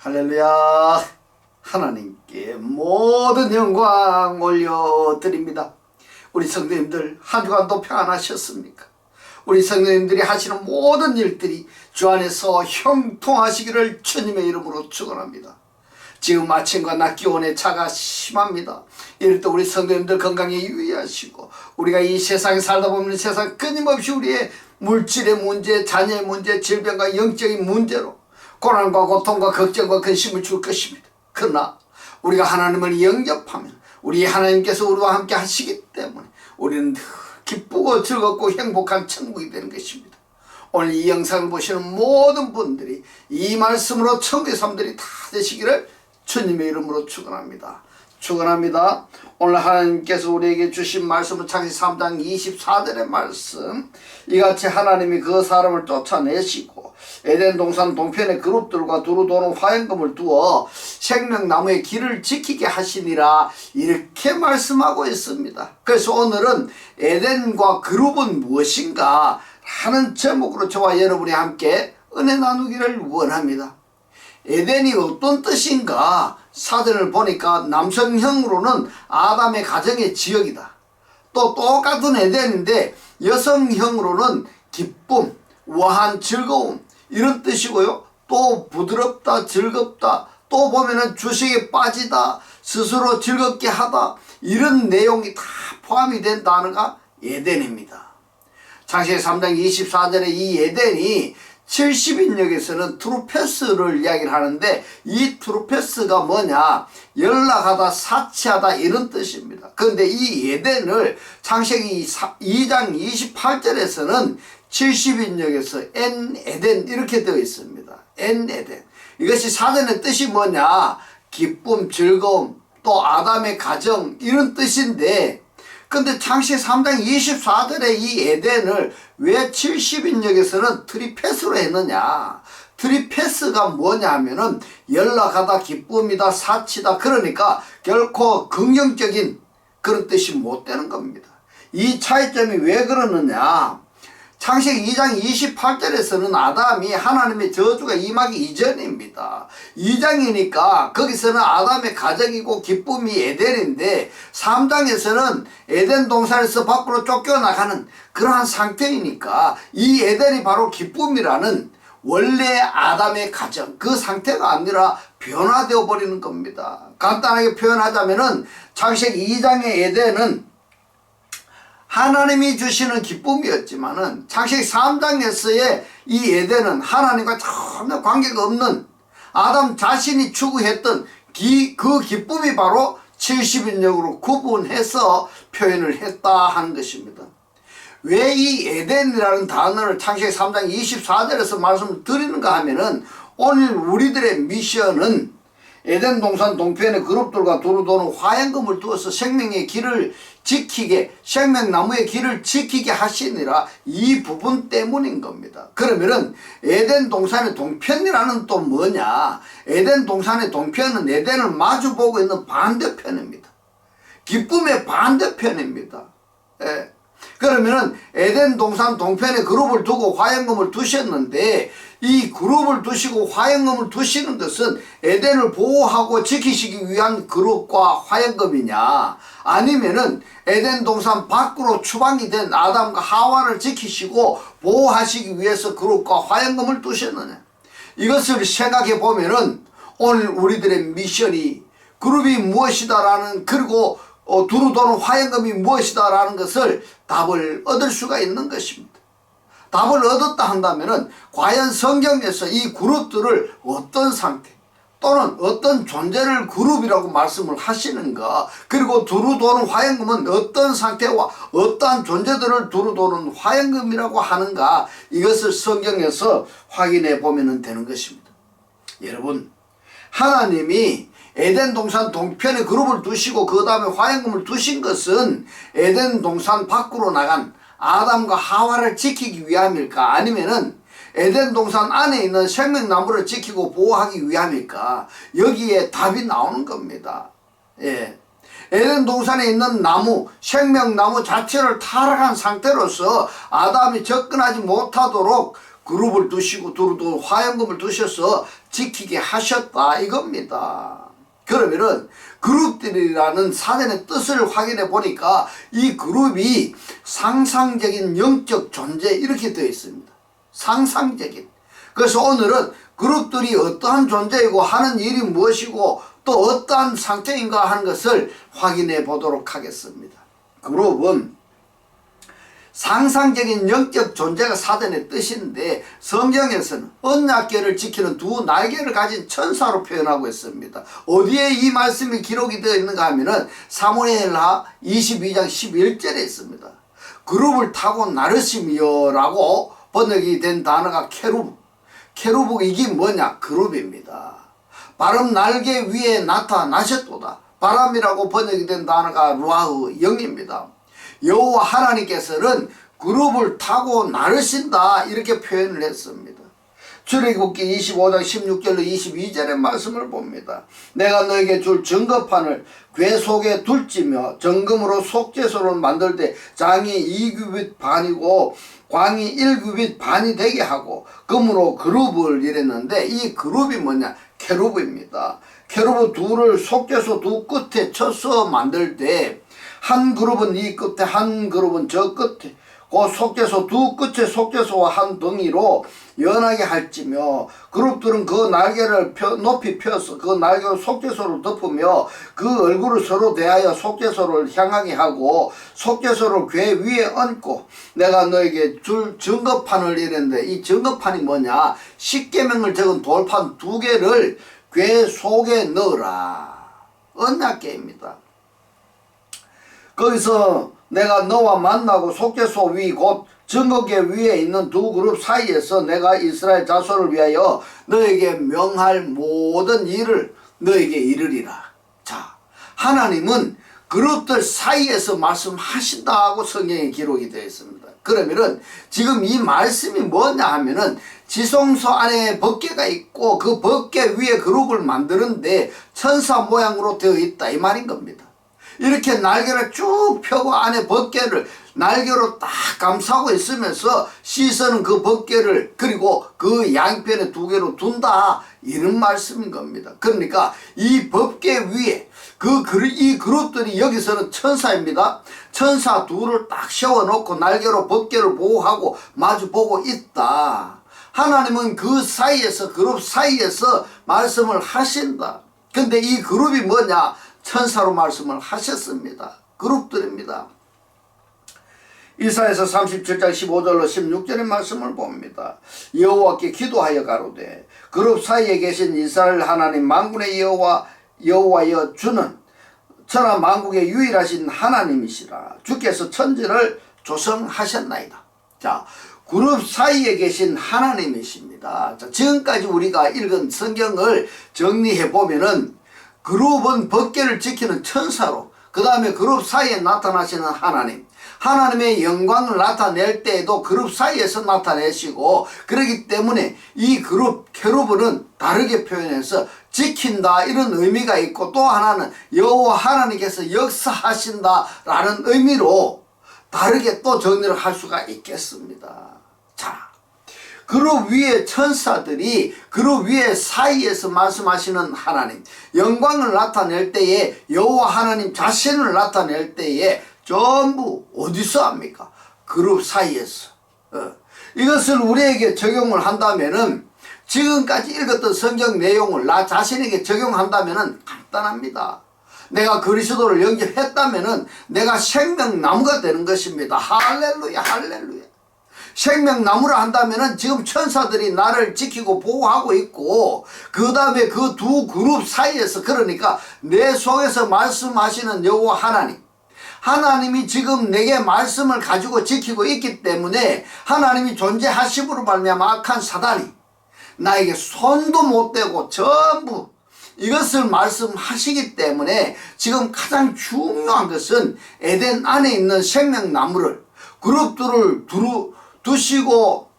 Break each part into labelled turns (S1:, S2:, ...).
S1: 할렐루야. 하나님께 모든 영광 올려드립니다. 우리 성도님들 한 주간도 평안하셨습니까? 우리 성도님들이 하시는 모든 일들이 주 안에서 형통하시기를 주님의 이름으로 축원합니다. 지금 아침과 낮 기온의 차가 심합니다. 이럴 때 우리 성도님들 건강에 유의하시고, 우리가 이 세상에 살다 보면 세상 끊임없이 우리의 물질의 문제, 자녀의 문제, 질병과 영적인 문제로 고난과 고통과 걱정과 근심을 줄 것입니다. 그러나 우리가 하나님을 영접하면 우리 하나님께서 우리와 함께 하시기 때문에 우리는 늘 기쁘고 즐겁고 행복한 천국이 되는 것입니다. 오늘 이 영상을 보시는 모든 분들이 이 말씀으로 천국의 삶들이 다 되시기를 주님의 이름으로 축원합니다. 축원합니다. 오늘 하나님께서 우리에게 주신 말씀은 창세기 3장 24절의 말씀, 이같이 하나님이 그 사람을 쫓아내시고 에덴 동산 동편의 그룹들과 두루 도는 화염금을 두어 생명나무의 길을 지키게 하시니라, 이렇게 말씀하고 있습니다. 그래서 오늘은 에덴과 그룹은 무엇인가 하는 제목으로 저와 여러분이 함께 은혜 나누기를 원합니다. 에덴이 어떤 뜻인가? 사전을 보니까 남성형으로는 아담의 가정의 지역이다. 또 똑같은 에덴인데 여성형으로는 기쁨, 우아한 즐거움 이런 뜻이고요. 또 부드럽다, 즐겁다, 또 보면은 주식에 빠지다, 스스로 즐겁게 하다, 이런 내용이 다 포함이 된 단어가 에덴입니다. 창세기 3장 24절에 이 에덴이 70인역에서는 트루페스를 이야기를 하는데, 이 트루페스가 뭐냐? 연락하다, 사치하다 이런 뜻입니다. 그런데 이 에덴을 창세기 2장 28절에서는 70인역에서 엔에덴 이렇게 되어 있습니다. 엔에덴. 이것이 사전의 뜻이 뭐냐? 기쁨, 즐거움, 또 아담의 가정 이런 뜻인데, 근데 창세기 3장 24절에 이 에덴을 왜 70인역에서는 트리페스로 했느냐? 트리페스가 뭐냐 하면은 연락하다, 기쁨이다, 사치다, 그러니까 결코 긍정적인 그런 뜻이 못 되는 겁니다. 이 차이점이 왜 그러느냐? 창세기 2장 28절에서는 아담이 하나님의 저주가 임하기 이전입니다. 2장이니까 거기서는 아담의 가정이고 기쁨이 에덴인데, 3장에서는 에덴 동산에서 밖으로 쫓겨나가는 그러한 상태이니까 이 에덴이 바로 기쁨이라는 원래 아담의 가정, 그 상태가 아니라 변화되어 버리는 겁니다. 간단하게 표현하자면은 창세기 2장의 에덴은 하나님이 주시는 기쁨이었지만은 창세기 3장에서의 이 에덴은 하나님과 전혀 관계가 없는 아담 자신이 추구했던 그 기쁨이 바로 70인역으로 구분해서 표현을 했다 하는 것입니다. 왜 이 에덴이라는 단어를 창세기 3장 24절에서 말씀을 드리는가 하면은, 오늘 우리들의 미션은 에덴 동산 동편의 그룹들과 두루 도는 화염금을 두어서 생명의 길을 지키게, 생명나무의 길을 지키게 하시니라, 이 부분 때문인 겁니다. 그러면은 에덴 동산의 동편이라는 또 뭐냐? 에덴 동산의 동편은 에덴을 마주보고 있는 반대편입니다. 기쁨의 반대편입니다. 예. 그러면은 에덴 동산 동편에 그룹을 두고 화염금을 두셨는데, 이 그룹을 두시고 화염금을 두시는 것은 에덴을 보호하고 지키시기 위한 그룹과 화염금이냐, 아니면은 에덴 동산 밖으로 추방이 된 아담과 하와를 지키시고 보호하시기 위해서 그룹과 화염금을 두셨느냐? 이것을 생각해 보면은 오늘 우리들의 미션이 그룹이 무엇이다라는, 그리고 두루 도는 화염금이 무엇이다라는 것을 답을 얻을 수가 있는 것입니다. 답을 얻었다 한다면은 과연 성경에서 이 그룹들을 어떤 상태 또는 어떤 존재를 그룹이라고 말씀을 하시는가, 그리고 두루 도는 화염금은 어떤 상태와 어떠한 존재들을 두루 도는 화염금이라고 하는가, 이것을 성경에서 확인해 보면 되는 것입니다. 여러분, 하나님이 에덴 동산 동편에 그룹을 두시고 그 다음에 화염금을 두신 것은 에덴 동산 밖으로 나간 아담과 하와를 지키기 위함일까, 아니면은 에덴 동산 안에 있는 생명나무를 지키고 보호하기 위함일까? 여기에 답이 나오는 겁니다. 예. 에덴 동산에 있는 나무, 생명나무 자체를 타락한 상태로서 아담이 접근하지 못하도록 그룹을 두시고 두루도 화염금을 두셔서 지키게 하셨다 이겁니다. 그러면은 그룹들이라는 사전의 뜻을 확인해 보니까 이 그룹이 상상적인 영적 존재 이렇게 되어 있습니다. 상상적인. 그래서 오늘은 그룹들이 어떠한 존재이고 하는 일이 무엇이고 또 어떠한 상태인가 하는 것을 확인해 보도록 하겠습니다. 그룹은 상상적인 영적 존재가 사전의 뜻인데 성경에서는 언약궤를 지키는 두 날개를 가진 천사로 표현하고 있습니다. 어디에 이 말씀이 기록이 되어 있는가 하면은 사무엘하 22장 11절에 있습니다. 그룹을 타고 나르시며 라고 번역이 된 단어가 케루브. 케루브 이게 뭐냐? 그룹입니다. 바람 날개 위에 나타나셨도다. 바람이라고 번역이 된 단어가 루아흐 영입니다. 여호와 하나님께서는 그룹을 타고 나르신다 이렇게 표현을 했습니다. 출애굽기 25장 16절로 22절의 말씀을 봅니다. 내가 너에게 줄 증거판을 궤 속에 둘지며 정금으로 속죄소를 만들 때 장이 2규빗 반이고 광이 1규빗 반이 되게 하고 금으로 그룹을 이랬는데 이 그룹이 뭐냐? 케루브입니다. 케루브 둘을 속죄소 두 끝에 쳐서 만들 때 한 그룹은 이 끝에 한 그룹은 저 끝에 그 속죄소 두 끝에 속죄소와 한 덩이로 연하게 할지며 그룹들은 그 날개를 높이 펴서 그 날개로 속죄소를 덮으며 그 얼굴을 서로 대하여 속죄소를 향하게 하고 속죄소를 궤 위에 얹고 내가 너에게 줄 증거판을 이랬는데 이 증거판이 뭐냐? 십계명을 적은 돌판 두 개를 궤 속에 넣으라. 언약궤입니다. 거기서 내가 너와 만나고 속죄소 위 곧 증거궤 위에 있는 두 그룹 사이에서 내가 이스라엘 자손을 위하여 너에게 명할 모든 일을 너에게 이르리라. 자, 하나님은 그룹들 사이에서 말씀하신다고 성경에 기록이 되어 있습니다. 그러면은 지금 이 말씀이 뭐냐 하면은 지성소 안에 법궤가 있고 그 법궤 위에 그룹을 만드는데 천사 모양으로 되어 있다 이 말인 겁니다. 이렇게 날개를 쭉 펴고 안에 법궤를 날개로 딱 감싸고 있으면서 시선은 그 법궤를 그리고 그 양편에 두 개로 둔다 이런 말씀인 겁니다. 그러니까 이 법궤 위에 이 그룹들이 여기서는 천사입니다. 천사 둘을 딱 세워놓고 날개로 법궤를 보호하고 마주보고 있다. 하나님은 그 사이에서 그룹 사이에서 말씀을 하신다. 근데 이 그룹이 뭐냐? 천사로 말씀을 하셨습니다. 그룹들입니다. 이사야서 37장 15절로 16절의 말씀을 봅니다. 여호와께 기도하여 가로되 그룹 사이에 계신 이스라엘 하나님 만군의 여호와여 주는 천하 만국의 유일하신 하나님이시라. 주께서 천지를 조성하셨나이다. 자, 그룹 사이에 계신 하나님이십니다. 자, 지금까지 우리가 읽은 성경을 정리해 보면은 그룹은 법궤를 지키는 천사로 그 다음에 그룹 사이에 나타나시는 하나님, 하나님의 영광을 나타낼 때에도 그룹 사이에서 나타내시고 그렇기 때문에 이 그룹 케루브는 다르게 표현해서 지킨다 이런 의미가 있고 또 하나는 여호와 하나님께서 역사하신다라는 의미로 다르게 또 정리를 할 수가 있겠습니다. 자, 그룹 위에 천사들이 그룹 위에 사이에서 말씀하시는 하나님, 영광을 나타낼 때에 여호와 하나님 자신을 나타낼 때에 전부 어디서 합니까? 그룹 사이에서. 이것을 우리에게 적용을 한다면은 지금까지 읽었던 성경 내용을 나 자신에게 적용한다면은 간단합니다. 내가 그리스도를 영접했다면은 내가 생명나무가 되는 것입니다. 할렐루야, 할렐루야. 생명나무라 한다면은 지금 천사들이 나를 지키고 보호하고 있고 그 다음에 그 두 그룹 사이에서 그러니까 내 속에서 말씀하시는 여호와 하나님이 지금 내게 말씀을 가지고 지키고 있기 때문에 하나님이 존재하심으로 말미암아 악한 사단이 나에게 손도 못 대고 전부 이것을 말씀하시기 때문에 지금 가장 중요한 것은 에덴 안에 있는 생명나무를 그룹들을 두시고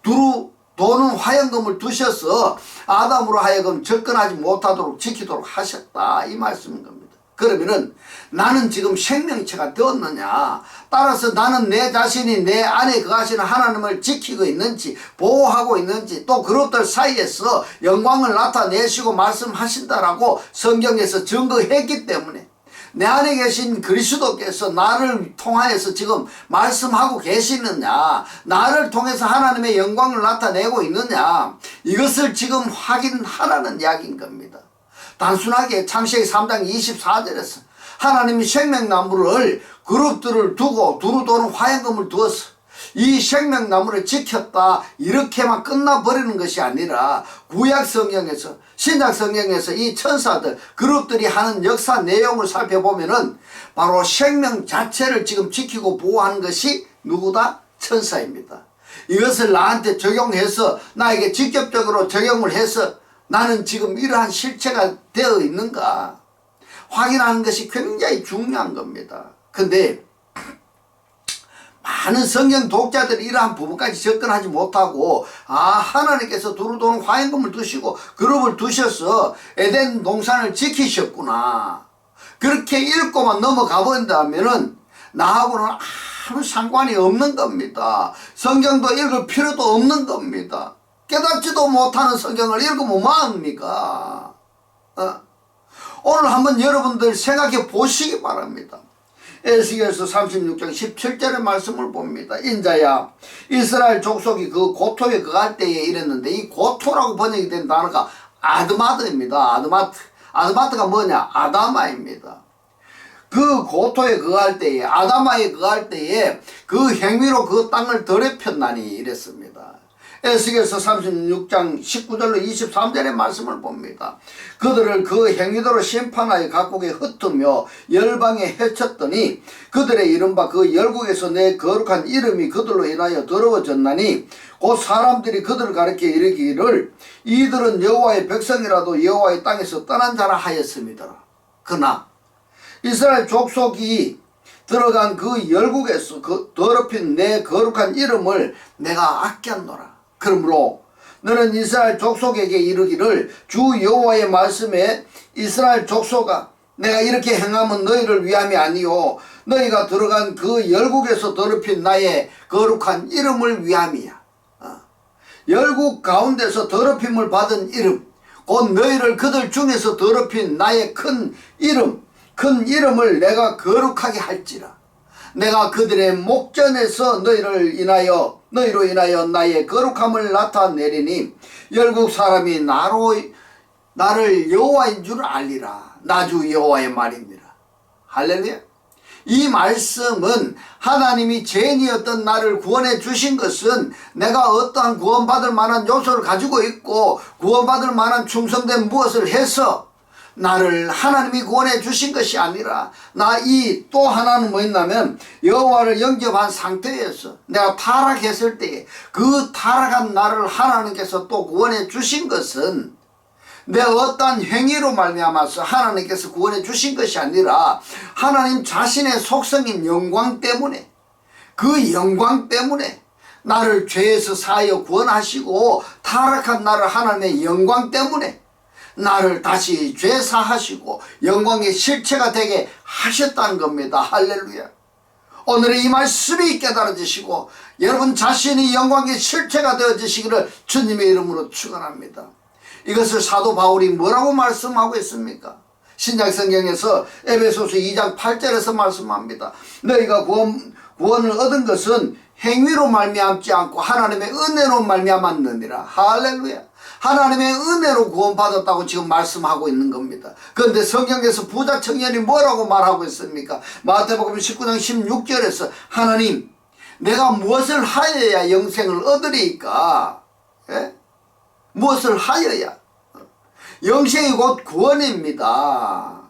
S1: 도는 화염금을 두셔서 아담으로 하여금 접근하지 못하도록 지키도록 하셨다 이 말씀인 겁니다. 그러면은 나는 지금 생명체가 되었느냐, 따라서 나는 내 자신이 내 안에 거하시는 하나님을 지키고 있는지 보호하고 있는지, 또 그룹들 사이에서 영광을 나타내시고 말씀하신다라고 성경에서 증거했기 때문에 내 안에 계신 그리스도께서 나를 통하여서 지금 말씀하고 계시느냐, 나를 통해서 하나님의 영광을 나타내고 있느냐, 이것을 지금 확인하라는 이야기인 겁니다. 단순하게 창세기 3장 24절에서 하나님이 생명나무를 그룹들을 두고 두루 도는 화염금을 두어서 이 생명나무를 지켰다 이렇게만 끝나버리는 것이 아니라 구약 성경에서 신약 성경에서 이 천사들 그룹들이 하는 역사 내용을 살펴보면은 바로 생명 자체를 지금 지키고 보호하는 것이 누구다? 천사입니다. 이것을 나한테 적용해서 나에게 직접적으로 적용을 해서 나는 지금 이러한 실체가 되어 있는가 확인하는 것이 굉장히 중요한 겁니다. 근데 많은 성경 독자들이 이러한 부분까지 접근하지 못하고 하나님께서 두루 도는 화염금을 두시고 그룹을 두셔서 에덴 동산을 지키셨구나 그렇게 읽고만 넘어가 본다면은 나하고는 아무 상관이 없는 겁니다. 성경도 읽을 필요도 없는 겁니다. 깨닫지도 못하는 성경을 읽으면 뭐합니까? 오늘 한번 여러분들 생각해 보시기 바랍니다. 에스겔서 36장 17절의 말씀을 봅니다. 인자야 이스라엘 족속이 그 고토에 거할 때에 이랬는데, 이 고토라고 번역이 된 단어가 아드마드입니다. 아드마드가 뭐냐? 아다마입니다. 그 고토에 거할 때에, 아다마에 거할 때에 그 행위로 그 땅을 더럽혔나니 이랬습니다. 에스겔서 36장 19절로 23절의 말씀을 봅니다. 그들을 그 행위대로 심판하여 각국에 흩으며 열방에 해쳤더니 그들의 이른바 그 열국에서 내 거룩한 이름이 그들로 인하여 더러워졌나니 곧 사람들이 그들을 가리켜 이르기를 이들은 여호와의 백성이라도 여호와의 땅에서 떠난 자라 하였음이더라. 그러나 이스라엘 족속이 들어간 그 열국에서 그 더럽힌 내 거룩한 이름을 내가 아꼈노라. 그러므로 너는 이스라엘 족속에게 이르기를 주 여호와의 말씀에 이스라엘 족속아 내가 이렇게 행하면 너희를 위함이 아니요 너희가 들어간 그 열국에서 더럽힌 나의 거룩한 이름을 위함이야. 열국 가운데서 더럽힘을 받은 이름 곧 너희를 그들 중에서 더럽힌 나의 큰 이름을 내가 거룩하게 할지라. 내가 그들의 목전에서 너희로 인하여 나의 거룩함을 나타내리니 열국 사람이 나를 여호와인 줄 알리라. 나주 여호와의 말입니다. 할렐루야. 이 말씀은 하나님이 죄인이었던 나를 구원해 주신 것은 내가 어떠한 구원받을 만한 요소를 가지고 있고 구원받을 만한 충성된 무엇을 해서 나를 하나님이 구원해 주신 것이 아니라 또 하나는 뭐였냐면 여호와를 영접한 상태에서 내가 타락했을 때에 그 타락한 나를 하나님께서 또 구원해 주신 것은 내 어떠한 행위로 말미암아서 하나님께서 구원해 주신 것이 아니라 하나님 자신의 속성인 영광 때문에 그 영광 때문에 나를 죄에서 사하여 구원하시고 타락한 나를 하나님의 영광 때문에 나를 다시 죄사하시고 영광의 실체가 되게 하셨다는 겁니다. 할렐루야. 오늘의 이 말씀이 깨달아지시고 여러분 자신이 영광의 실체가 되어지시기를 주님의 이름으로 축원합니다. 이것을 사도 바울이 뭐라고 말씀하고 있습니까? 신약 성경에서 에베소서 2장 8절에서 말씀합니다. 너희가 구원을 얻은 것은 행위로 말미암지 않고 하나님의 은혜로 말미암았느니라. 할렐루야. 하나님의 은혜로 구원받았다고 지금 말씀하고 있는 겁니다. 그런데 성경에서 부자 청년이 뭐라고 말하고 있습니까? 마태복음 19장 16절에서 하나님 내가 무엇을 하여야 영생을 얻으리까? 예? 무엇을 하여야? 영생이 곧 구원입니다.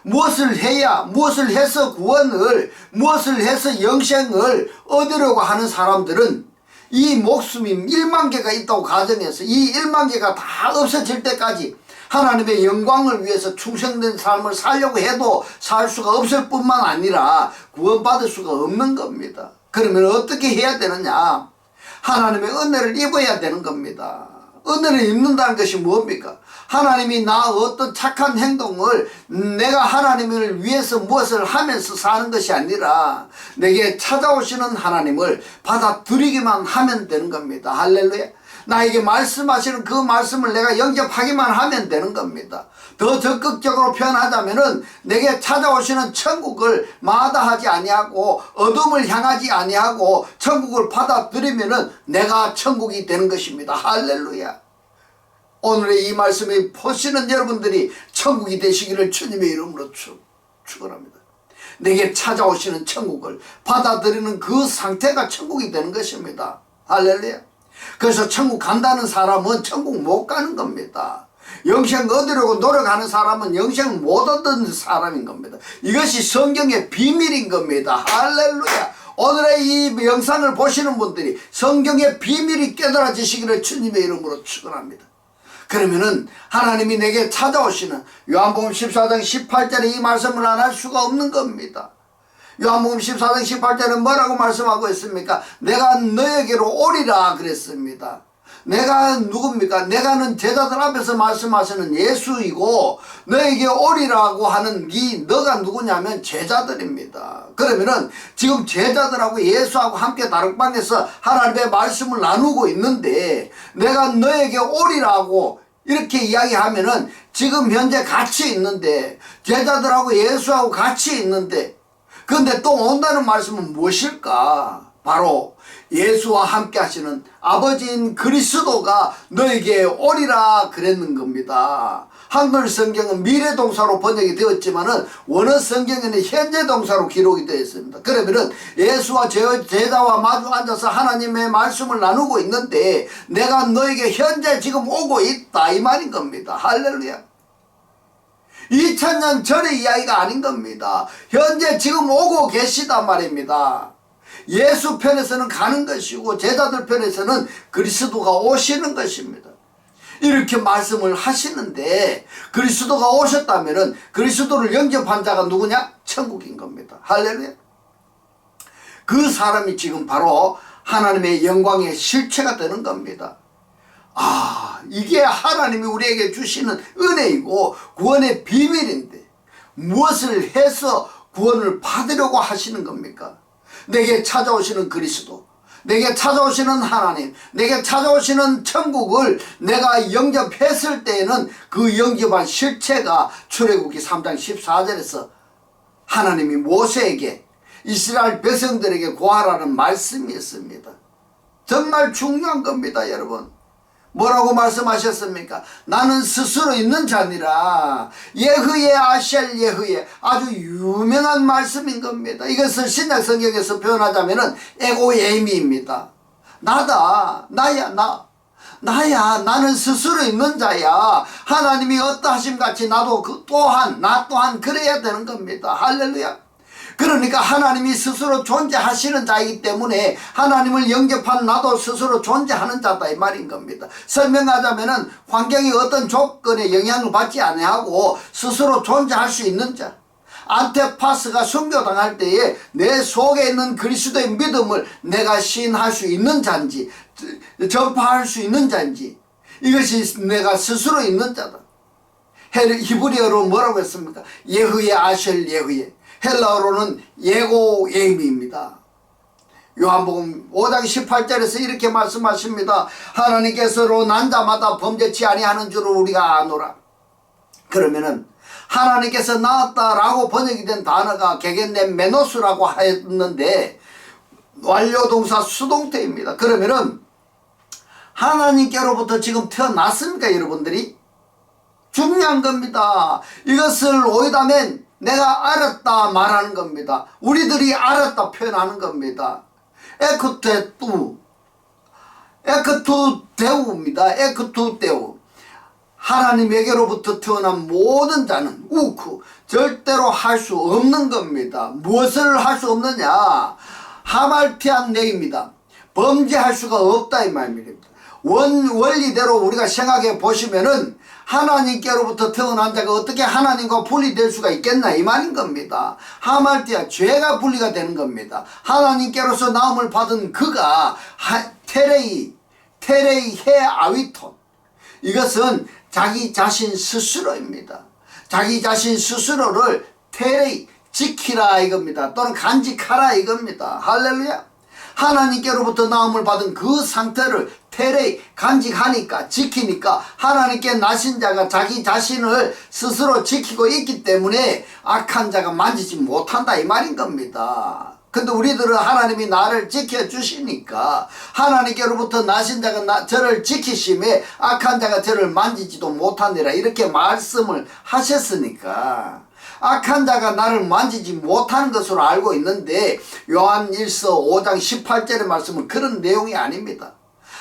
S1: 무엇을 해서 구원을, 무엇을 해서 영생을 얻으려고 하는 사람들은 이 목숨이 1만 개가 있다고 가정해서 이 1만 개가 다 없어질 때까지 하나님의 영광을 위해서 충성된 삶을 살려고 해도 살 수가 없을 뿐만 아니라 구원받을 수가 없는 겁니다. 그러면 어떻게 해야 되느냐? 하나님의 은혜를 입어야 되는 겁니다. 은혜를 입는다는 것이 뭡니까? 하나님이 나 어떤 착한 행동을 내가 하나님을 위해서 무엇을 하면서 사는 것이 아니라 내게 찾아오시는 하나님을 받아들이기만 하면 되는 겁니다. 할렐루야. 나에게 말씀하시는 그 말씀을 내가 영접하기만 하면 되는 겁니다. 더 적극적으로 표현하자면은 내게 찾아오시는 천국을 마다하지 아니하고 어둠을 향하지 아니하고 천국을 받아들이면은 내가 천국이 되는 것입니다. 할렐루야. 오늘의 이 말씀에 보시는 여러분들이 천국이 되시기를 주님의 이름으로 축원합니다. 내게 찾아오시는 천국을 받아들이는 그 상태가 천국이 되는 것입니다. 할렐루야. 그래서 천국 간다는 사람은 천국 못 가는 겁니다. 영생 얻으려고 노력하는 사람은 영생을 못 얻는 사람인 겁니다. 이것이 성경의 비밀인 겁니다. 할렐루야. 오늘의 이 영상을 보시는 분들이 성경의 비밀이 깨달아지시기를 주님의 이름으로 축원합니다. 그러면은 하나님이 내게 찾아오시는 요한복음 14장 18절에 이 말씀을 안 할 수가 없는 겁니다. 요한복음 14장 18절은 뭐라고 말씀하고 있습니까? 내가 너에게로 오리라 그랬습니다. 내가 누굽니까? 내가는 제자들 앞에서 말씀하시는 예수이고 너에게 오리라고 하는 이 너가 누구냐면 제자들입니다. 그러면은 지금 제자들하고 예수하고 함께 다락방에서 하나님의 말씀을 나누고 있는데 내가 너에게 오리라고 이렇게 이야기하면은 지금 현재 같이 있는데 제자들하고 예수하고 같이 있는데 그런데 또 온다는 말씀은 무엇일까? 바로 예수와 함께 하시는 아버지인 그리스도가 너에게 오리라 그랬는 겁니다. 한글 성경은 미래 동사로 번역이 되었지만은 원어 성경에는 현재 동사로 기록이 되어 있습니다. 그러면은 예수와 제자와 마주 앉아서 하나님의 말씀을 나누고 있는데 내가 너에게 현재 지금 오고 있다 이 말인 겁니다. 할렐루야. 2000년 전의 이야기가 아닌 겁니다. 현재 지금 오고 계시단 말입니다. 예수 편에서는 가는 것이고 제자들 편에서는 그리스도가 오시는 것입니다. 이렇게 말씀을 하시는데 그리스도가 오셨다면은 그리스도를 영접한 자가 누구냐? 천국인 겁니다. 할렐루야. 그 사람이 지금 바로 하나님의 영광의 실체가 되는 겁니다. 이게 하나님이 우리에게 주시는 은혜이고 구원의 비밀인데 무엇을 해서 구원을 받으려고 하시는 겁니까? 내게 찾아오시는 그리스도, 내게 찾아오시는 하나님, 내게 찾아오시는 천국을 내가 영접했을 때에는 그 영접한 실체가 출애굽기 3장 14절에서 하나님이 모세에게 이스라엘 백성들에게 고하라는 말씀이었습니다. 정말 중요한 겁니다, 여러분. 뭐라고 말씀하셨습니까? 나는 스스로 있는 자니라. 예흐예 아셀 예흐예. 아주 유명한 말씀인 겁니다. 이것을 신약 성경에서 표현하자면은 에고예미입니다. 나다. 나야. 나는 스스로 있는 자야. 하나님이 어떠하심 같이 나도 나 또한 그래야 되는 겁니다. 할렐루야. 그러니까 하나님이 스스로 존재하시는 자이기 때문에 하나님을 영접한 나도 스스로 존재하는 자다 이 말인 겁니다. 설명하자면은 환경이 어떤 조건에 영향을 받지 아니하고 스스로 존재할 수 있는 자. 안티파스가 순교당할 때에 내 속에 있는 그리스도의 믿음을 내가 시인할 수 있는 자인지 전파할 수 있는 자인지 이것이 내가 스스로 있는 자다. 히브리어로 뭐라고 했습니까? 예흐예 아셀 예흐예. 헬라어로는 예고예임입니다. 요한복음 5장 18절에서 이렇게 말씀하십니다. 하나님께서로 난 자마다 범죄치 아니하는 줄을 우리가 아노라. 그러면은 하나님께서 나왔다라고 번역이 된 단어가 개겐된 메노스라고 했는데 완료동사 수동태입니다. 그러면은 하나님께로부터 지금 태어났습니까, 여러분들이? 중요한 겁니다. 이것을 오이다면 내가 알았다 말하는 겁니다. 우리들이 알았다 표현하는 겁니다. 에크투데우입니다. 에크투데우. 하나님에게로부터 태어난 모든 자는 절대로 할 수 없는 겁니다. 무엇을 할 수 없느냐? 하말티안 내입니다. 범죄할 수가 없다 이 말입니다. 원리대로 우리가 생각해 보시면은 하나님께로부터 태어난 자가 어떻게 하나님과 분리될 수가 있겠나 이 말인 겁니다. 하말티아 죄가 분리가 되는 겁니다. 하나님께로서 나음을 받은 그가 테레이 헤 아위톤 이것은 자기 자신 스스로입니다. 자기 자신 스스로를 테레이 지키라 이겁니다. 또는 간직하라 이겁니다. 할렐루야. 하나님께로부터 나음을 받은 그 상태를 테레이 간직하니까 지키니까 하나님께 나신 자가 자기 자신을 스스로 지키고 있기 때문에 악한 자가 만지지 못한다 이 말인 겁니다. 근데 우리들은 하나님이 나를 지켜주시니까 하나님께로부터 나신 자가 저를 지키심에 악한 자가 저를 만지지도 못하니라 이렇게 말씀을 하셨으니까 악한 자가 나를 만지지 못하는 것으로 알고 있는데 요한일서 5장 18절의 말씀은 그런 내용이 아닙니다.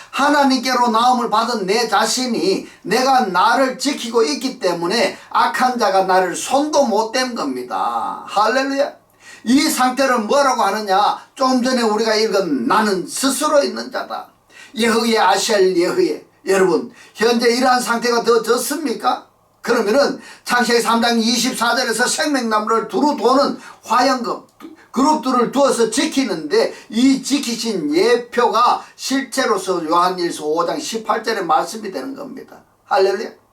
S1: 하나님께로 나음을 받은 내 자신이 내가 나를 지키고 있기 때문에 악한 자가 나를 손도 못 댄 겁니다. 할렐루야. 이 상태를 뭐라고 하느냐? 좀 전에 우리가 읽은 나는 스스로 있는 자다. 예후에 아샬 예후에. 여러분 현재 이러한 상태가 더 좋습니까? 그러면은 창세기 3장 24절에서 생명나무를 두루 도는 화염금 그룹들을 두어서 지키는데 이 지키신 예표가 실제로서 요한일서 5장 18절의 말씀이 되는 겁니다. 할렐루야.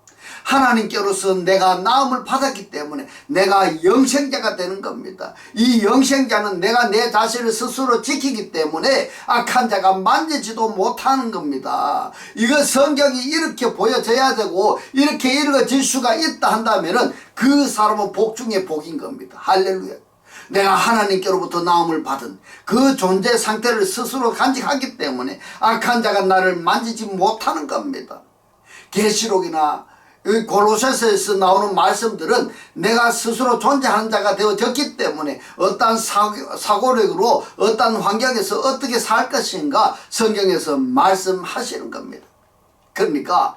S1: 하나님께로서 내가 나음을 받았기 때문에 내가 영생자가 되는 겁니다. 이 영생자는 내가 내 자신을 스스로 지키기 때문에 악한 자가 만지지도 못하는 겁니다. 이거 성경이 이렇게 보여져야 되고 이렇게 읽어질 수가 있다 한다면 그 사람은 복 중에 복인 겁니다. 할렐루야. 내가 하나님께로부터 나음을 받은 그 존재 상태를 스스로 간직하기 때문에 악한 자가 나를 만지지 못하는 겁니다. 계시록이나 골로새서에서 나오는 말씀들은 내가 스스로 존재하는 자가 되어졌기 때문에 어떠한 사고력으로 어떠한 환경에서 어떻게 살 것인가 성경에서 말씀하시는 겁니다. 그러니까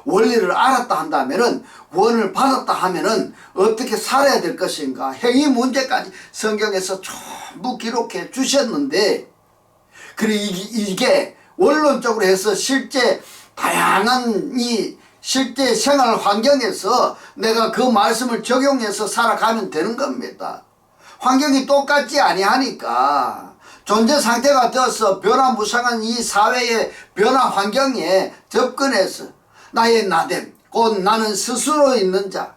S1: 원리를 알았다 한다면은 구원을 받았다 하면은 어떻게 살아야 될 것인가 행위 문제까지 성경에서 전부 기록해 주셨는데 그리고 이게 원론적으로 해서 실제 다양한 실제 생활 환경에서 내가 그 말씀을 적용해서 살아가면 되는 겁니다. 환경이 똑같지 아니하니까 존재 상태가 되어서 변화무쌍한 이 사회의 변화 환경에 접근해서 나의 나됨 곧 나는 스스로 있는 자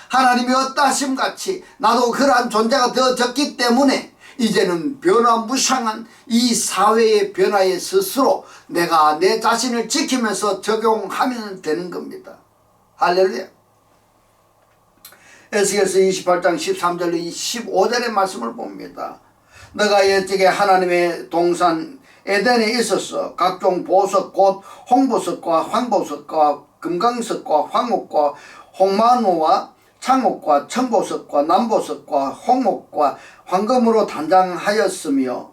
S1: 하나님이 어떠하심같이 나도 그러한 존재가 되어졌기 때문에 이제는 변화무쌍한 이 사회의 변화에 스스로 내가 내 자신을 지키면서 적용하면 되는 겁니다. 할렐루야. 에스겔서 28장 13절로 15절의 말씀을 봅니다. 너가 옛적에 하나님의 동산 에덴에 있어서 각종 보석 곧 홍보석과 황보석과 금강석과 황옥과 홍마노와 창옥과 청보석과 남보석과 홍옥과 황금으로 단장하였으며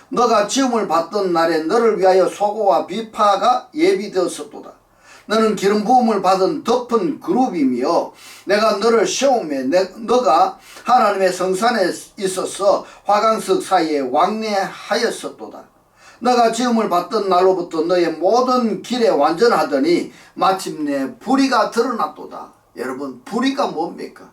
S1: 너가 지음을 받던 날에 너를 위하여 소고와 비파가 예비되었었도다. 너는 기름 부음을 받은 덮은 그룹이며 내가 너를 세우며 너가 하나님의 성산에 있어서 화강석 사이에 왕래하였었도다. 너가 지음을 받던 날로부터 너의 모든 길에 완전하더니 마침내 불의가 드러났도다. 여러분 불의가 뭡니까?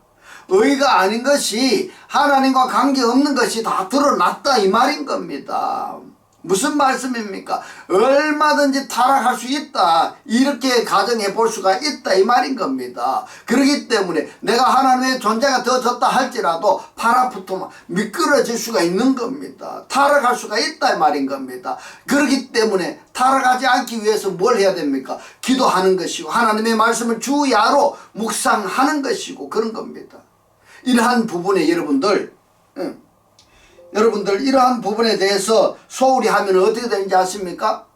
S1: 의가 아닌 것이 하나님과 관계없는 것이 다 드러났다 이 말인 겁니다. 무슨 말씀입니까? 얼마든지 타락할 수 있다 이렇게 가정해 볼 수가 있다 이 말인 겁니다. 그렇기 때문에 내가 하나님의 존재가 되어졌다 할지라도 팔아붙으면 미끄러질 수가 있는 겁니다. 타락할 수가 있다 이 말인 겁니다. 그렇기 때문에 타락하지 않기 위해서 뭘 해야 됩니까? 기도하는 것이고 하나님의 말씀을 주야로 묵상하는 것이고 그런 겁니다. 이러한 부분에 여러분들 이러한 부분에 대해서 소홀히 하면 어떻게 되는지 아십니까?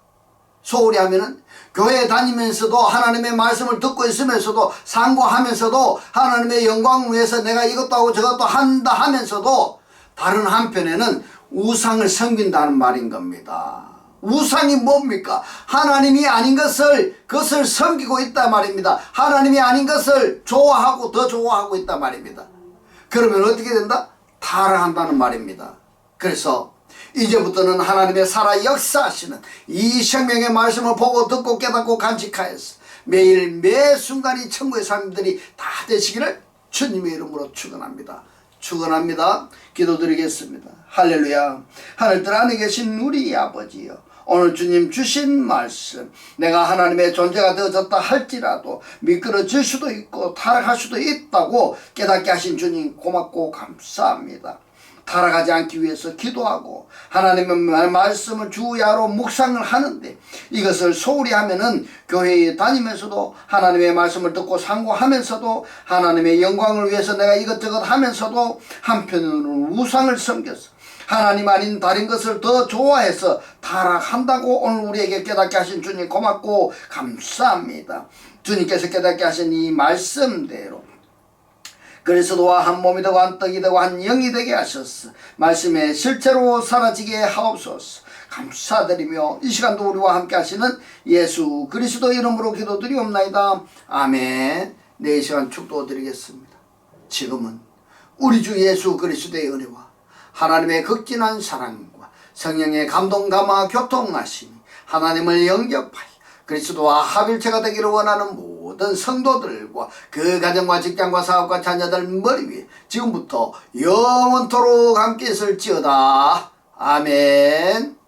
S1: 소홀히 하면은 교회 다니면서도 하나님의 말씀을 듣고 있으면서도 상고하면서도 하나님의 영광을 위해서 내가 이것도 하고 저것도 한다 하면서도 다른 한편에는 우상을 섬긴다는 말인 겁니다. 우상이 뭡니까? 하나님이 아닌 그것을 섬기고 있다 말입니다. 하나님이 아닌 것을 좋아하고 더 좋아하고 있다 말입니다. 그러면 어떻게 된다? 타락한다는 말입니다. 그래서 이제부터는 하나님의 살아 역사하시는 이 생명의 말씀을 보고 듣고 깨닫고 간직하여서 매일 매 순간이 천국의 사람들이 다 되시기를 주님의 이름으로 축원합니다. 축원합니다. 기도드리겠습니다. 할렐루야. 하늘들 안에 계신 우리 아버지여, 오늘 주님 주신 말씀, 내가 하나님의 존재가 되어졌다 할지라도 미끄러질 수도 있고 타락할 수도 있다고 깨닫게 하신 주님 고맙고 감사합니다. 타락하지 않기 위해서 기도하고 하나님의 말씀을 주야로 묵상을 하는데, 이것을 소홀히 하면은 교회에 다니면서도 하나님의 말씀을 듣고 상고하면서도 하나님의 영광을 위해서 내가 이것저것 하면서도 한편으로는 우상을 섬겨서 하나님 아닌 다른 것을 더 좋아해서 타락한다고 오늘 우리에게 깨닫게 하신 주님 고맙고 감사합니다. 주님께서 깨닫게 하신 이 말씀대로 그리스도와 한 몸이 되고 한 떡이 되고 한 영이 되게 하셨어. 말씀에 실제로 사라지게 하옵소서. 감사드리며 이 시간도 우리와 함께 하시는 예수 그리스도 이름으로 기도드리옵나이다. 아멘. 네, 이 시간 축도드리겠습니다. 지금은 우리 주 예수 그리스도의 은혜와 하나님의 극진한 사랑과 성령의 감동 담아 교통하심이 하나님을 영접하여 그리스도와 합일체가 되기를 원하는 모든 성도들과 그 가정과 직장과 사업과 자녀들 머리 위에 지금부터 영원토록 함께 있을지어다. 아멘.